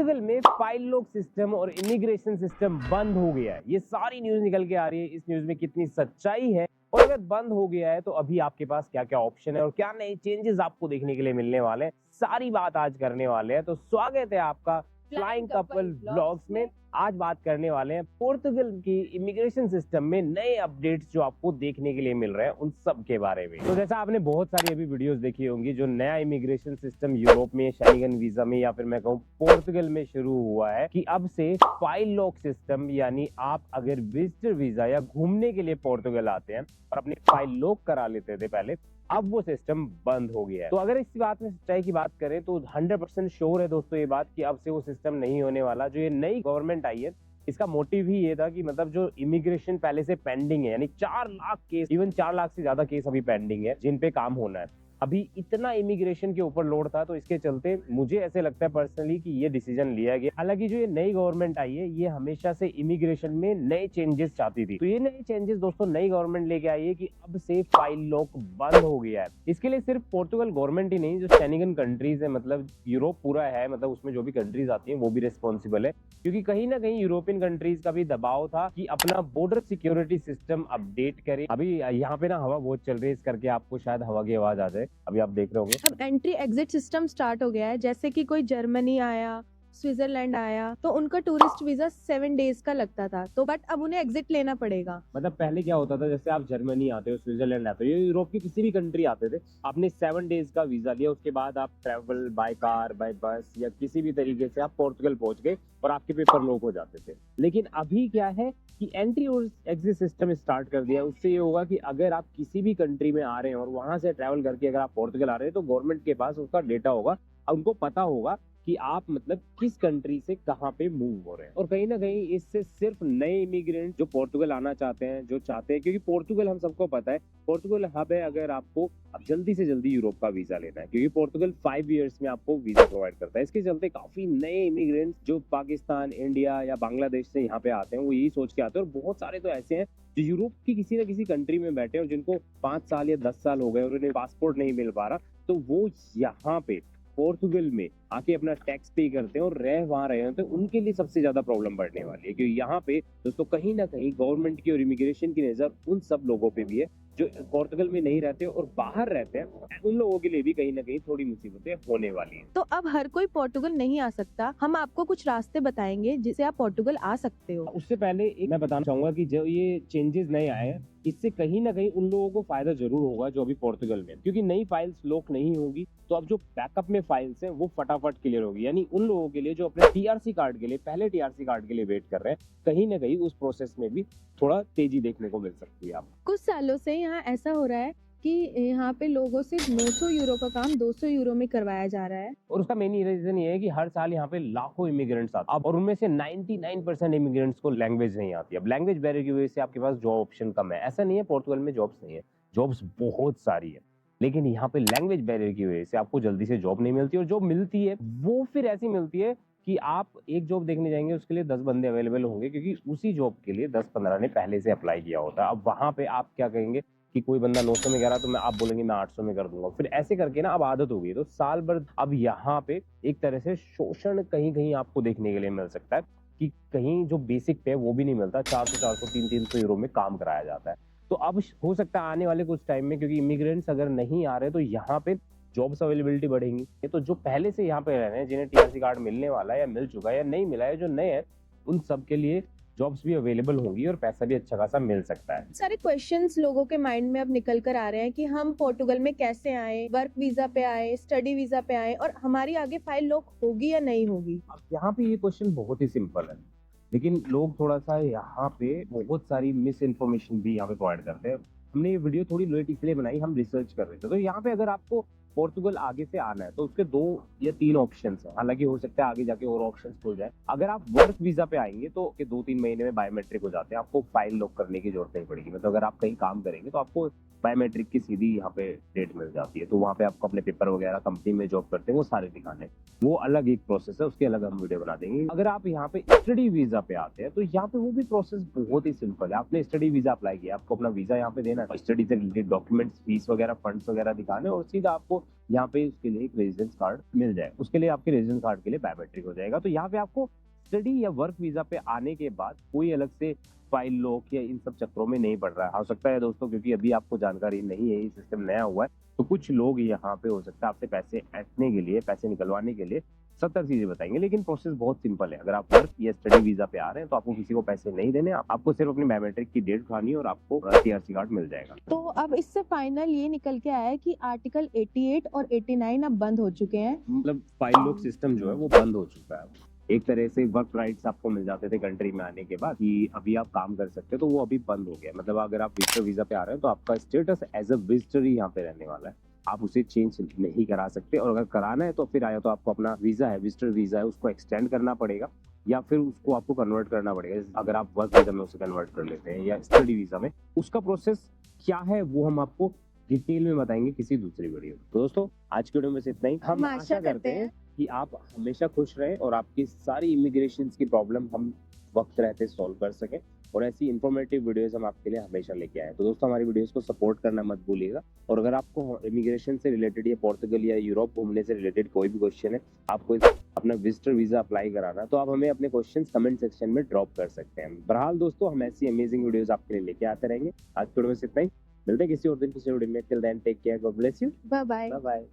पोर्टुगल में file lock system और immigration system बंद हो गया है। ये सारी न्यूज निकल के आ रही है। इस न्यूज में कितनी सच्चाई है और अगर बंद हो गया है तो अभी आपके पास क्या क्या ऑप्शन है और क्या नए चेंजेस आपको देखने के लिए मिलने वाले हैं, सारी बात आज करने वाले हैं। तो स्वागत है आपका फ्लाइंग कपल ब्लॉग्स में। आज बात करने वाले हैं पोर्टुगल की इमिग्रेशन सिस्टम में नए अपडेट्स जो आपको देखने के लिए मिल रहे हैं उन सब के बारे में। तो जैसा आपने बहुत सारी अभी वीडियोस देखी होंगी, जो नया इमिग्रेशन सिस्टम यूरोप में शेंगन वीजा में या फिर मैं कहूँ पोर्टुगल में शुरू हुआ है कि अब से फाइल लॉक सिस्टम, यानी आप अगर विजिटर वीजा या घूमने के लिए पोर्टुगल आते हैं और अपनी फाइल लॉक करा लेते थे पहले, अब वो सिस्टम बंद हो गया है। तो अगर इस बात में सच्चाई की बात करें तो 100% श्योर है दोस्तों ये बात कि अब से वो सिस्टम नहीं होने वाला। जो ये नई गवर्नमेंट आई है इसका मोटिव ही ये था कि मतलब जो इमिग्रेशन पहले से पेंडिंग है, यानी 4 लाख केस, इवन 4 लाख से ज्यादा केस अभी पेंडिंग है जिन पे काम होना है। अभी इतना इमिग्रेशन के ऊपर लोड था, तो इसके चलते मुझे ऐसे लगता है पर्सनली कि ये डिसीजन लिया गया। हालांकि जो ये नई गवर्नमेंट आई है ये हमेशा से इमिग्रेशन में नए चेंजेस चाहती थी, तो ये नए चेंजेस दोस्तों नई गवर्नमेंट लेके आई है कि अब से फाइल लॉक बंद हो गया है। इसके लिए सिर्फ पोर्टुगल गवर्नमेंट ही नहीं, जो शेंगन कंट्रीज है, मतलब यूरोप पूरा है, मतलब उसमें जो भी कंट्रीज आती है वो भी रिस्पॉन्सिबल है, क्योंकि कहीं ना कहीं यूरोपियन कंट्रीज का भी दबाव था कि अपना बॉर्डर सिक्योरिटी सिस्टम अपडेट करे। अभी यहाँ पे ना हवा बहुत चल रही है, इस करके आपको शायद हवा की आवाज आ जाए। अभी आप देख रहे होंगे अब एंट्री एग्जिट सिस्टम स्टार्ट हो गया है। जैसे कि कोई जर्मनी आया, स्विट्जरलैंड आया, तो उनका टूरिस्ट वीजा 7 डेज का लगता था, तो बट अब उन्हें एग्जिट लेना पड़ेगा। मतलब पहले क्या होता था, जैसे आप जर्मनी आते हो, स्विट्जरलैंड आते हो, ये यूरोप की किसी भी कंट्री आते थे, आपने 7 डेज का वीजा लिया, उसके बाद आप ट्रेवल बाय कार, बाय बस या किसी भी तरीके से आप पोर्टुगल पहुंच गए और आपके पेपर लॉक हो जाते थे। लेकिन अभी क्या है कि एंट्री और एग्जिट सिस्टम स्टार्ट कर दिया। उससे ये होगा कि अगर आप किसी भी कंट्री में आ रहे हैं और वहां से ट्रैवल करके अगर आप पोर्टुगल आ रहे हैं तो गवर्नमेंट के पास उसका डेटा होगा, उनको पता होगा कि आप मतलब किस कंट्री से कहां पे मूव हो रहे हैं। और कहीं ना कहीं इससे सिर्फ नए इमिग्रेंट जो पोर्टुगल आना चाहते हैं, जो चाहते हैं, क्योंकि पोर्टुगल हम सबको पता है पोर्टुगल हब है अगर आपको अब जल्दी से जल्दी यूरोप का वीजा लेना है, क्योंकि पोर्टुगल 5 इयर्स में आपको वीजा प्रोवाइड करता है। इसके चलते काफी नए इमिग्रेंट्स जो पाकिस्तान, इंडिया या बांग्लादेश से यहाँ पे आते हैं वो यही सोच के आते हैं। और बहुत सारे तो ऐसे हैं जो यूरोप की किसी ना किसी कंट्री में बैठे और जिनको 5 साल या 10 साल हो गए और उन्हें पासपोर्ट नहीं मिल पा रहा, तो वो यहाँ पे पोर्टुगल में आके अपना टैक्स पे करते हैं और वहां रहे हैं, तो उनके लिए सबसे ज्यादा प्रॉब्लम बढ़ने वाली है। क्योंकि यहाँ पे दोस्तों कहीं ना कहीं गवर्नमेंट की और इमिग्रेशन की नजर उन सब लोगों पे भी है जो पोर्टुगल में नहीं रहते और बाहर रहते हैं। उन लोगों के लिए भी कहीं ना कहीं थोड़ी मुसीबतें होने वाली हैं। तो अब हर कोई पोर्टुगल नहीं आ सकता। हम आपको कुछ रास्ते बताएंगे जिससे आप पोर्टुगल आ सकते हो। उससे पहले एक मैं बताना चाहूंगा कि जो ये चेंजेस नए आए हैं इससे कहीं ना कहीं उन लोगों को फायदा जरूर होगा जो अभी पोर्टुगल में, क्योंकि नई फाइल्स लॉक नहीं होगी तो अब जो बैकअप में फाइल्स हैं वो फटाफट क्लियर होगी। यानी उन लोगों के लिए जो अपने टीआरसी कार्ड के लिए, पहले टीआरसी कार्ड के लिए वेट कर रहे हैं, कहीं ना कहीं उस प्रोसेस में भी थोड़ा तेजी देखने को मिल सकती है आपको। कुछ सालों से यहाँ ऐसा हो रहा है कि यहाँ पे लोगों से 900 यूरो का काम 200 यूरो में करवाया जा रहा है। और उसका मेन रीजन ये है कि हर साल यहाँ पे लाखों इमिग्रेंट्स आते हैं और उनमें से 99% इमिग्रेंट्स को लैंग्वेज नहीं आती। अब लैंग्वेज बैरियर की वजह से आपके पास जॉब ऑप्शन कम है। ऐसा नहीं है पोर्टुगल में जॉब्स नहीं है, जॉब्स बहुत सारी है, लेकिन यहाँ पे लैंग्वेज बैरियर की वजह से आपको जल्दी से जॉब नहीं मिलती। और जो मिलती है वो फिर ऐसी मिलती है कि आप एक जॉब देखने जाएंगे उसके लिए 10 बंदे अवेलेबल होंगे, क्योंकि उसी जॉब के लिए 10-15 ने पहले से अप्लाई किया होता है। अब वहां पे आप क्या कहेंगे कि कोई बंदा 900 में कह रहा तो मैं आप बोलेंगे मैं 800 में कर दूंगा, फिर ऐसे करके ना अब आदत हो गई। तो साल भर अब यहाँ पे एक तरह से शोषण कहीं कहीं आपको देखने के लिए मिल सकता है कि कहीं जो बेसिक पे वो भी नहीं मिलता, 400, 300 यूरो में काम कराया जाता है। तो अब हो सकता है आने वाले कुछ टाइम में, क्योंकि इमिग्रेंट्स अगर नहीं आ रहे तो यहाँ पे जॉब्स अवेलेबिलिटी बढ़ेंगी। तो जो पहले से यहाँ पे रह रहे हैं, जिन्हें टीआरसी कार्ड मिलने वाला है या मिल चुका है या नहीं मिला है, जो नए हैं उन सब के लिए जॉब्स भी अवेलेबल होंगी और पैसा भी अच्छा खासा मिल सकता है। सारे क्वेश्चंस लोगों के माइंड में अब निकल कर आ रहे हैं कि हम पोर्टुगल में कैसे आए, वर्क वीजा पे आए, स्टडी वीजा पे आए, और हमारी आगे फाइल लॉक होगी या नहीं होगी। अब यहाँ पे ये क्वेश्चन बहुत ही सिंपल है, लेकिन लोग थोड़ा सा यहाँ पे बहुत सारी मिस इन्फॉर्मेशन भी यहाँ पे प्रोवाइड करते हैं। हमने ये वीडियो थोड़ी लेट इसलिए बनाई, हम रिसर्च कर रहे थे। तो यहाँ पे अगर आपको पोर्टुगल आगे से आना है तो उसके 2 या 3 ऑप्शंस हैं। हालांकि हो सकता है आगे जाके और ऑप्शंस खुल जाए। अगर आप वर्क वीजा पे आएंगे तो 2-3 महीने में बायोमेट्रिक हो जाते हैं, आपको फाइल लॉक करने की जरूरत नहीं पड़ेगी। मतलब अगर आप कहीं काम करेंगे तो आपको बायोमेट्रिक की सीधी यहाँ पे डेट मिल जाती है, तो वहाँ पे आपको अपने पेपर वगैरह, कंपनी में जॉब करते हैं वो सारे दिखाने, वो अलग एक प्रोसेस है, उसके अलग हम वीडियो बना देंगे। अगर आप यहाँ पे स्टडी वीजा पे आते हैं तो यहाँ पे वो भी प्रोसेस बहुत ही सिंपल है। आपने स्टडी वीजा अप्लाई किया, आपको अपना वीजा यहाँ पे देना है, स्टडी से रिलेटेड डॉक्यूमेंट्स, फीस वगैरह, फंड्स वगैरह दिखाने और सीधा आपको यहाँ पे उसके लिए एक रेजिडेंस कार्ड मिल जाए, उसके लिए आपके रेजिडेंस कार्ड के लिए बायोमेट्रिक हो जाएगा। तो यहाँ पे आपको स्टडी या वर्क वीजा पे आने के बाद कोई अलग से फाइल लॉक या इन सब चक्करों में नहीं पड़ रहा है। हो सकता है दोस्तों, क्योंकि अभी आपको जानकारी नहीं है, ये सिस्टम नया हुआ है, तो कुछ लोग यहाँ पे हो सकता है आपसे पैसे ऐंठने के लिए, पैसे निकलवाने के लिए 70 चीजें बताएंगे, लेकिन प्रोसेस बहुत सिंपल है। अगर आप वर्क या स्टडी वीजा पे आ रहे हैं तो आपको किसी को पैसे नहीं देने, आपको सिर्फ अपनी बायोमेट्रिक की डेट उठानी है और आपको टीआरसी कार्ड मिल जाएगा। तो अब इससे फाइनल ये निकल के आया है कि आर्टिकल 88 और 89 अब बंद हो चुके हैं। मतलब फाइल लॉक सिस्टम जो है वो बंद हो चुका है। एक तरह से वर्क राइट्स आपको मिल जाते थे कंट्री में आने के बाद कि अभी आप काम कर सकते हो, तो वो अभी बंद हो गया। मतलब अगर आप विजिटर वीजा पे आ रहे हैं तो आपका स्टेटस एज अ विजिटर ही यहाँ पे रहने वाला है, आप उसे चेंज नहीं करा सकते। और अगर कराना है तो फिर आया तो आपको अपना वीजा है, विजिटर वीजा है, उसको एक्सटेंड करना पड़ेगा या फिर उसको आपको कन्वर्ट करना पड़ेगा। अगर आप वर्क वीजा में उसे कन्वर्ट कर लेते हैं या स्टडी वीजा में, उसका प्रोसेस क्या है वो हम आपको डिटेल में बताएंगे किसी दूसरी वीडियो में। तो दोस्तों आज की वीडियो में सिर्फ इतना ही। हम आशा करते हैं कि आप हमेशा खुश रहें और आपकी सारी इमिग्रेशन की प्रॉब्लम हम वक्त रहते सॉल्व कर सकें, और ऐसी इन्फॉर्मेटिव वीडियोस हम आपके लिए हमेशा लेके आए। तो दोस्तों हमारी वीडियोस को सपोर्ट करना मत भूलिएगा। और अगर आपको इमिग्रेशन से रिलेटेड या पोर्तुगल या यूरोप घूमने से रिलेटेड कोई भी क्वेश्चन है, आपको अपना विजिटर वीजा अप्लाई कराना, तो आप हमें अपने क्वेश्चंस कमेंट सेक्शन में ड्रॉप कर सकते हैं। बहरहाल दोस्तों हम ऐसी अमेजिंग वीडियोस आपके लिए लेके आते रहेंगे। आज की वीडियो में सिर्फ इतना ही, मिलते हैं किसी और दिन किसी वीडियो में। Till then take care, God bless you, bye bye. Bye bye.